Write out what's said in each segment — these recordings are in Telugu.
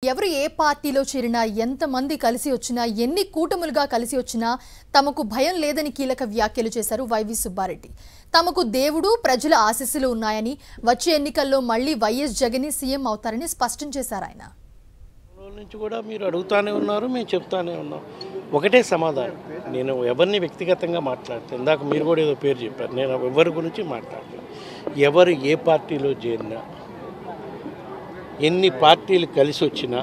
ఎవరు ఏ పార్టీలో చేరినా ఎంతమంది కలిసి వచ్చినా ఎన్ని కూటములుగా కలిసి వచ్చినా తమకు భయం లేదని కీలక వ్యాఖ్యలు చేశారు వైవి సుబ్బారెడ్డి. తమకు దేవుడు ప్రజల ఆశీస్సులు ఉన్నాయని వచ్చే ఎన్నికల్లో మళ్ళీ వైఎస్ జగన్ సీఎం అవుతారని స్పష్టం చేశారు ఆయన. నుంచి కూడా మీరు అడుగుతానే ఉన్నారు, మేము చెప్తానే ఉన్నాం. ఒకటే సమాధానం, నేను ఎవరిని వ్యక్తిగతంగా మాట్లాడతాను. ఇందాక మీరు కూడా ఏదో పేరు చెప్పారు, నేను ఎవరి గురించి మాట్లాడతాను. ఎవరు ఏ పార్టీలో చేరినా, ఎన్ని పార్టీలు కలిసి వచ్చినా,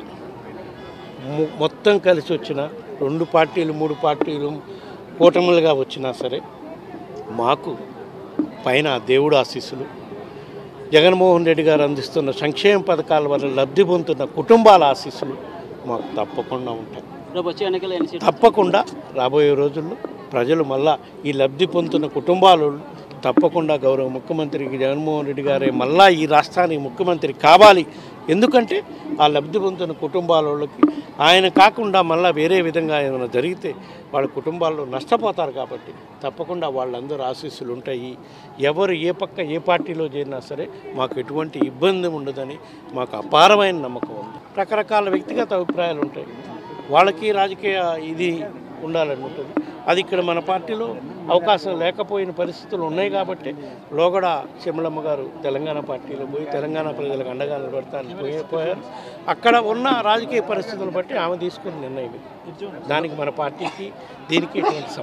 మొత్తం కలిసి వచ్చినా, 2 పార్టీలు 3 పార్టీలు కూటములుగా వచ్చినా సరే, మాకు పైన దేవుడు ఆశీస్సులు, జగన్మోహన్ రెడ్డి గారు అందిస్తున్న సంక్షేమ పథకాల వల్ల లబ్ధి పొందుతున్న కుటుంబాల ఆశీస్సులు మాకు తప్పకుండా ఉంటాయి. తప్పకుండా రాబోయే రోజుల్లో ప్రజలు మళ్ళా ఈ లబ్ధి పొందుతున్న కుటుంబాలు తప్పకుండా గౌరవ ముఖ్యమంత్రికి జగన్మోహన్ రెడ్డి గారే మళ్ళా ఈ రాష్ట్రానికి ముఖ్యమంత్రి కావాలి. ఎందుకంటే ఆ లబ్ధి పొందుతున్న కుటుంబాలకి ఆయన కాకుండా మళ్ళీ వేరే విధంగా ఏమైనా జరిగితే వాళ్ళ కుటుంబాల్లో నష్టపోతారు. కాబట్టి తప్పకుండా వాళ్ళందరూ ఆశీస్సులు ఉంటాయి. ఎవరు ఏ పక్క ఏ పార్టీలో చేరినా సరే మాకు ఎటువంటి ఇబ్బంది ఉండదని మాకు అపారమైన నమ్మకం ఉంది. రకరకాల వ్యక్తిగత అభిప్రాయాలు ఉంటాయి, వాళ్ళకి రాజకీయ ఇది ఉండాలని ఉంటుంది. అది ఇక్కడ మన పార్టీలో అవకాశం లేకపోయిన పరిస్థితులు ఉన్నాయి. కాబట్టి లోగడ చెమ్మలమ్మ గారు తెలంగాణ పార్టీలో పోయి తెలంగాణ ప్రజలకు అండగా నిలబడతానికి పోయారు. అక్కడ ఉన్న రాజకీయ పరిస్థితులను బట్టి ఆమె తీసుకున్న నిర్ణయం. దానికి మన పార్టీకి దీనికి ఎటువంటి